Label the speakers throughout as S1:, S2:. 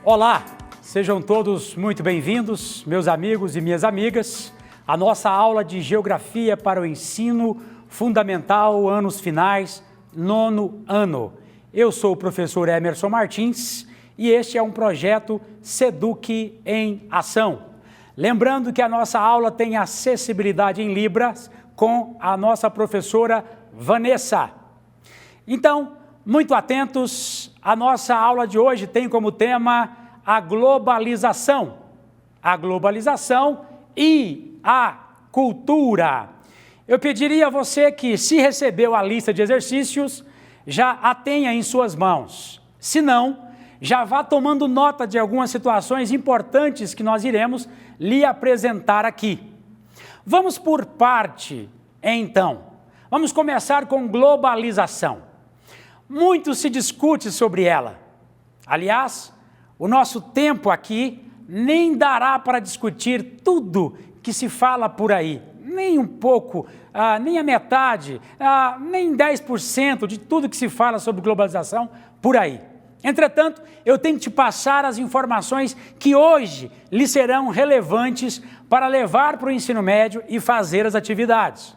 S1: Olá, sejam todos muito bem-vindos, meus amigos e minhas amigas, à nossa aula de Geografia para o Ensino Fundamental, anos finais, 9º ano. Eu sou o professor Emerson Martins e este é um projeto SEDUC em Ação. Lembrando que a nossa aula tem acessibilidade em Libras com a nossa professora Vanessa. Então, muito atentos, a nossa aula de hoje tem como tema a globalização. A globalização e a cultura. Eu pediria a você que, se recebeu a lista de exercícios, já a tenha em suas mãos. Se não, já vá tomando nota de algumas situações importantes que nós iremos lhe apresentar aqui. Vamos por parte, então. Vamos começar com globalização. Muito se discute sobre ela. Aliás, o nosso tempo aqui nem dará para discutir tudo que se fala por aí. Nem um pouco, nem a metade, nem 10% de tudo que se fala sobre globalização por aí. Entretanto, eu tenho que te passar as informações que hoje lhe serão relevantes para levar para o ensino médio e fazer as atividades.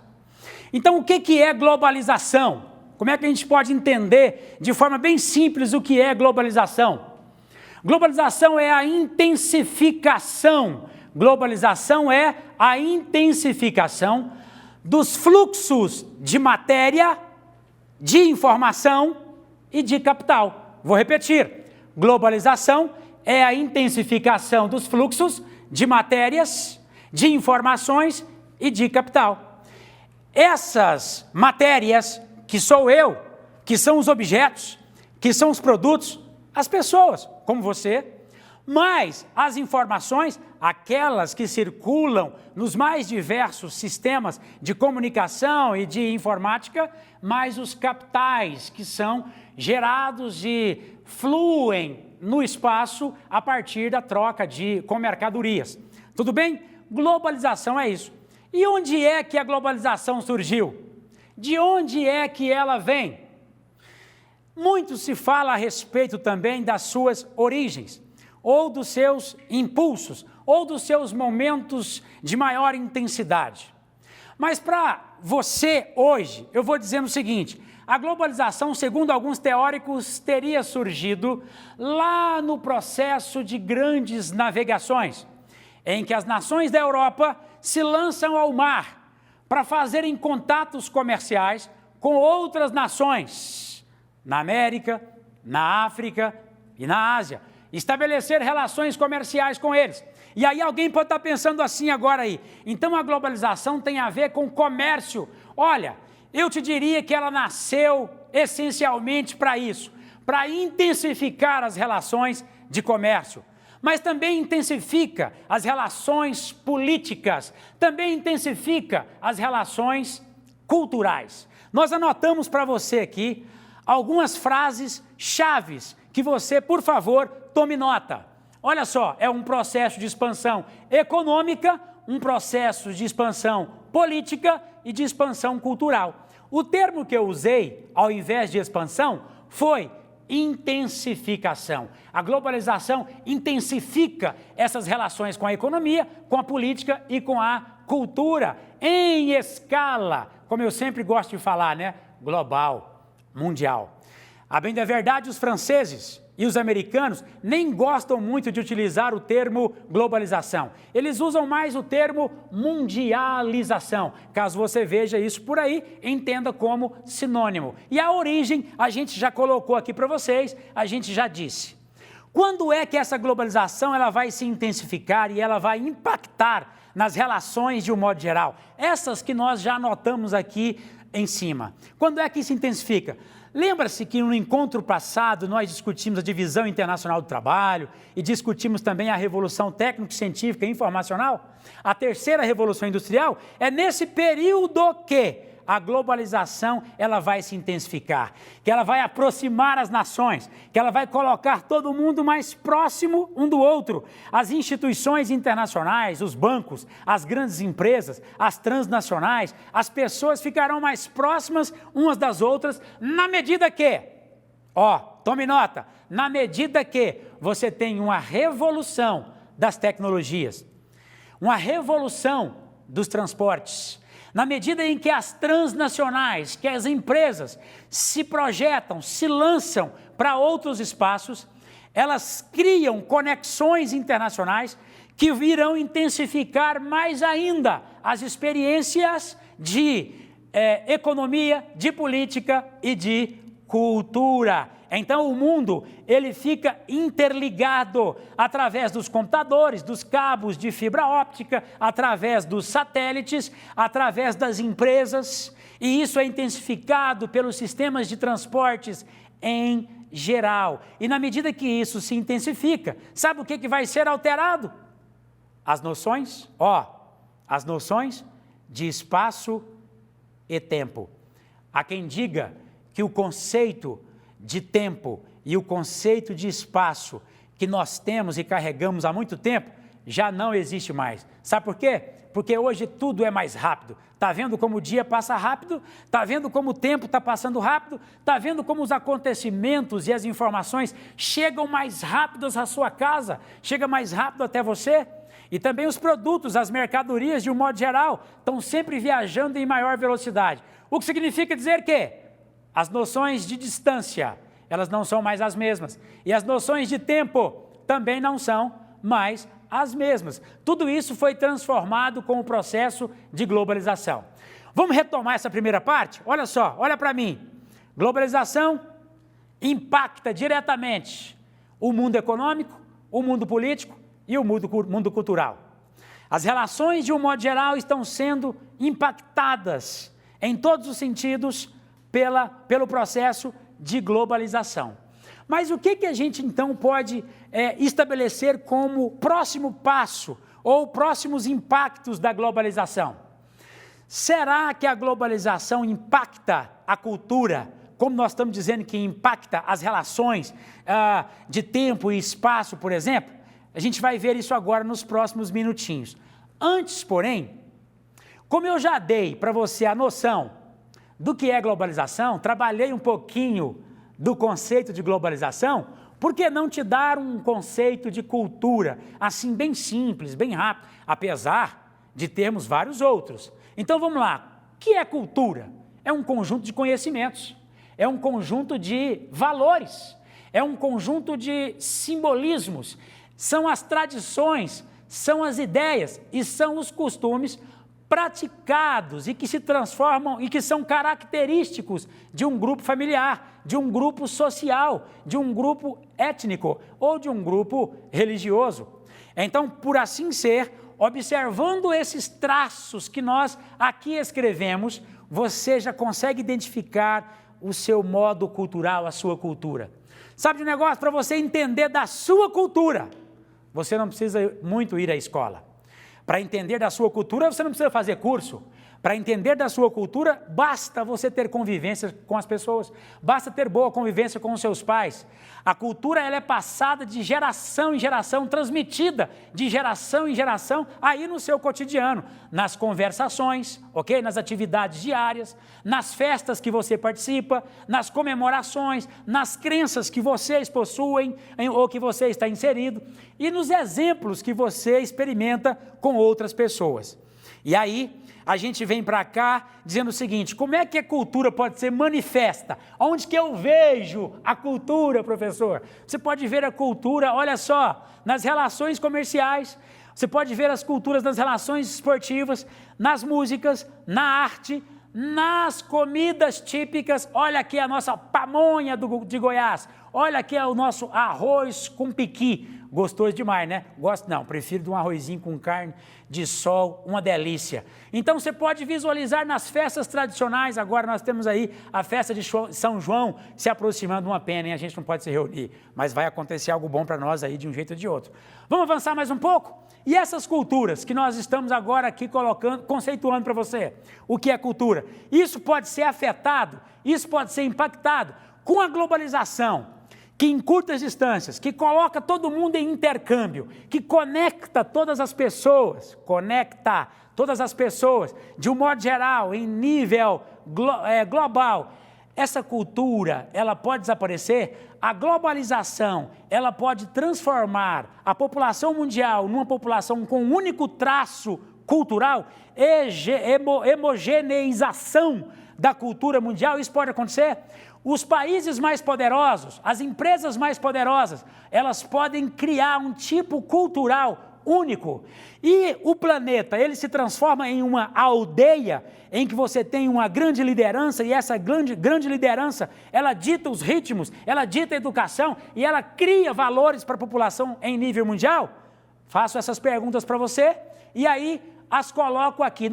S1: Então, o que é globalização? Como é que a gente pode entender de forma bem simples o que é globalização? Globalização é a intensificação. Globalização é a intensificação dos fluxos de matéria, de informação e de capital. Vou repetir. Globalização é a intensificação dos fluxos de matérias, de informações e de capital. Essas matérias, que sou eu, que são os objetos, que são os produtos, as pessoas, como você, mas as informações, aquelas que circulam nos mais diversos sistemas de comunicação e de informática, mais os capitais que são gerados e fluem no espaço a partir da troca com mercadorias. Tudo bem? Globalização é isso. E onde é que a globalização surgiu? De onde é que ela vem? Muito se fala a respeito também das suas origens, ou dos seus impulsos, ou dos seus momentos de maior intensidade. Mas para você hoje, eu vou dizer o seguinte: a globalização, segundo alguns teóricos, teria surgido lá no processo de grandes navegações, em que as nações da Europa se lançam ao mar para fazerem contatos comerciais com outras nações, na América, na África e na Ásia, estabelecer relações comerciais com eles. E aí alguém pode estar pensando assim agora aí, então a globalização tem a ver com comércio. Olha, eu te diria que ela nasceu essencialmente para isso, para intensificar as relações de comércio. Mas também intensifica as relações políticas, também intensifica as relações culturais. Nós anotamos para você aqui algumas frases chaves que você, por favor, tome nota. Olha só, é um processo de expansão econômica, um processo de expansão política e de expansão cultural. O termo que eu usei, ao invés de expansão, foi intensificação. A globalização intensifica essas relações com a economia, com a política e com a cultura, em escala, como eu sempre gosto de falar, né? Global, mundial. A bem da verdade, os franceses e os americanos nem gostam muito de utilizar o termo globalização. Eles usam mais o termo mundialização. Caso você veja isso por aí, entenda como sinônimo. E a origem a gente já colocou aqui para vocês, a gente já disse. Quando é que essa globalização ela vai se intensificar e ela vai impactar nas relações de um modo geral? Essas que nós já anotamos aqui em cima. Quando é que se intensifica? Lembra-se que no encontro passado nós discutimos a divisão internacional do trabalho e discutimos também a revolução técnico-científica e informacional? A terceira revolução industrial é nesse período que a globalização ela vai se intensificar, que ela vai aproximar as nações, que ela vai colocar todo mundo mais próximo um do outro. As instituições internacionais, os bancos, as grandes empresas, as transnacionais, as pessoas ficarão mais próximas umas das outras na medida que, tome nota, na medida que você tem uma revolução das tecnologias, uma revolução dos transportes, na medida em que as transnacionais, que as empresas se projetam, se lançam para outros espaços, elas criam conexões internacionais que virão intensificar mais ainda as experiências de economia, de política e de cultura. Então o mundo, ele fica interligado através dos computadores, dos cabos de fibra óptica, através dos satélites, através das empresas, e isso é intensificado pelos sistemas de transportes em geral. E na medida que isso se intensifica, sabe o que vai ser alterado? As noções, as noções de espaço e tempo. Há quem diga que o conceito de tempo e o conceito de espaço que nós temos e carregamos há muito tempo já não existe mais. Sabe por quê? Porque hoje tudo é mais rápido. Está vendo como o dia passa rápido? Está vendo como o tempo está passando rápido? Está vendo como os acontecimentos e as informações chegam mais rápidos à sua casa? Chega mais rápido até você? E também os produtos, as mercadorias, de um modo geral, estão sempre viajando em maior velocidade. O que significa dizer que as noções de distância, elas não são mais as mesmas. E as noções de tempo também não são mais as mesmas. Tudo isso foi transformado com o processo de globalização. Vamos retomar essa primeira parte? Olha só, olha para mim. Globalização impacta diretamente o mundo econômico, o mundo político e o mundo cultural. As relações, de um modo geral, estão sendo impactadas em todos os sentidos pelo processo de globalização. Mas o que a gente então pode estabelecer como próximo passo ou próximos impactos da globalização? Será que a globalização impacta a cultura, como nós estamos dizendo que impacta as relações de tempo e espaço, por exemplo? A gente vai ver isso agora nos próximos minutinhos. Antes, porém, como eu já dei para você a noção do que é globalização, trabalhei um pouquinho do conceito de globalização, por que não te dar um conceito de cultura, assim bem simples, bem rápido, apesar de termos vários outros. Então vamos lá, o que é cultura? É um conjunto de conhecimentos, é um conjunto de valores, é um conjunto de simbolismos, são as tradições, são as ideias e são os costumes praticados e que se transformam e que são característicos de um grupo familiar, de um grupo social, de um grupo étnico ou de um grupo religioso. Então, por assim ser, observando esses traços que nós aqui escrevemos, você já consegue identificar o seu modo cultural, a sua cultura. Sabe de um negócio? Para você entender da sua cultura, você não precisa muito ir à escola. Para entender da sua cultura, você não precisa fazer curso. Para entender da sua cultura, basta você ter convivência com as pessoas, basta ter boa convivência com os seus pais. A cultura, ela é passada de geração em geração, transmitida de geração em geração, aí no seu cotidiano, nas conversações, ok? Nas atividades diárias, nas festas que você participa, nas comemorações, nas crenças que vocês possuem ou que você está inserido e nos exemplos que você experimenta com outras pessoas. E aí, a gente vem para cá dizendo o seguinte, como é que a cultura pode ser manifesta? Onde que eu vejo a cultura, professor? Você pode ver a cultura, olha só, nas relações comerciais, você pode ver as culturas nas relações esportivas, nas músicas, na arte, nas comidas típicas. Olha aqui a nossa pamonha de Goiás, olha aqui o nosso arroz com piqui. Gostoso demais, né? Gosto não, prefiro de um arrozinho com carne de sol, uma delícia. Então você pode visualizar nas festas tradicionais, agora nós temos aí a festa de São João se aproximando, uma pena, hein? A gente não pode se reunir, mas vai acontecer algo bom para nós aí de um jeito ou de outro. Vamos avançar mais um pouco? E essas culturas que nós estamos agora aqui colocando, conceituando para você, o que é cultura? Isso pode ser afetado, isso pode ser impactado com a globalização, que em curtas distâncias, que coloca todo mundo em intercâmbio, que conecta todas as pessoas, de um modo geral, em nível global. Essa cultura, ela pode desaparecer a globalização, ela pode transformar a população mundial numa população com um único traço cultural, homogeneização da cultura mundial, isso pode acontecer? Os países mais poderosos, as empresas mais poderosas, elas podem criar um tipo cultural único. E o planeta, ele se transforma em uma aldeia em que você tem uma grande liderança, e essa grande liderança, ela dita os ritmos, ela dita a educação e ela cria valores para a população em nível mundial? Faço essas perguntas para você e aí as coloco aqui.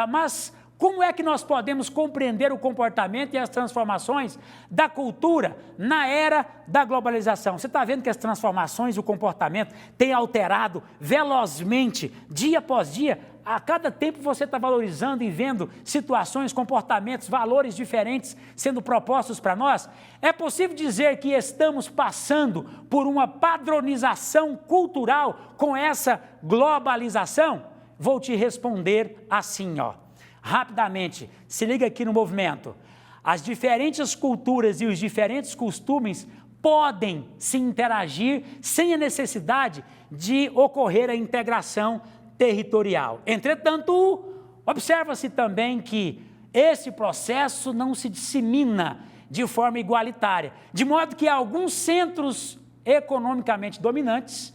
S1: Mas como é que nós podemos compreender o comportamento e as transformações da cultura na era da globalização? Você está vendo que as transformações e o comportamento têm alterado velozmente, dia após dia? A cada tempo você está valorizando e vendo situações, comportamentos, valores diferentes sendo propostos para nós? É possível dizer que estamos passando por uma padronização cultural com essa globalização? Vou te responder assim, ó. Rapidamente, se liga aqui no movimento. As diferentes culturas e os diferentes costumes podem se interagir sem a necessidade de ocorrer a integração territorial. Entretanto, observa-se também que esse processo não se dissemina de forma igualitária, de modo que alguns centros economicamente dominantes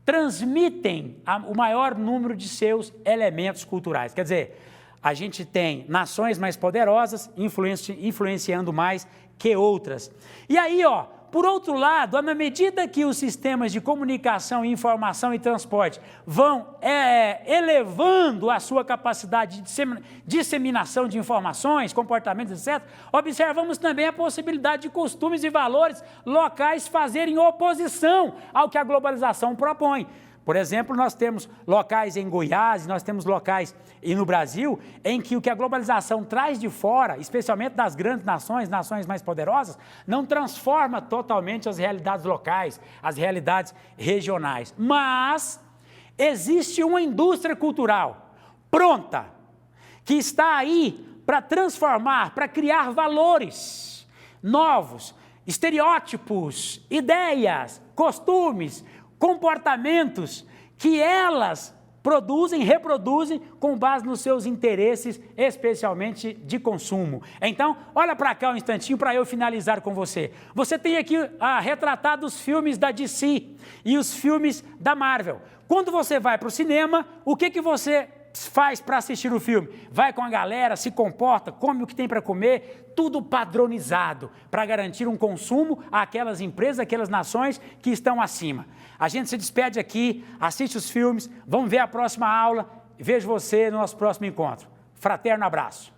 S1: transmitem o maior número de seus elementos culturais. Quer dizer, a gente tem nações mais poderosas influenciando mais que outras. E aí, ó, por outro lado, na medida que os sistemas de comunicação, informação e transporte vão elevando a sua capacidade de disseminação de informações, comportamentos, etc., observamos também a possibilidade de costumes e valores locais fazerem oposição ao que a globalização propõe. Por exemplo, nós temos locais em Goiás, nós temos locais e no Brasil, em que o que a globalização traz de fora, especialmente das grandes nações mais poderosas, não transforma totalmente as realidades locais, as realidades regionais. Mas existe uma indústria cultural pronta, que está aí para transformar, para criar valores novos, estereótipos, ideias, costumes, comportamentos que elas produzem, reproduzem com base nos seus interesses, especialmente de consumo. Então, olha para cá um instantinho para eu finalizar com você. Você tem aqui retratado os filmes da DC e os filmes da Marvel. Quando você vai para o cinema, o que você faz para assistir o filme? Vai com a galera, se comporta, come o que tem para comer, tudo padronizado, para garantir um consumo àquelas empresas, àquelas nações que estão acima. A gente se despede aqui, assiste os filmes, vamos ver a próxima aula, vejo você no nosso próximo encontro. Fraterno abraço.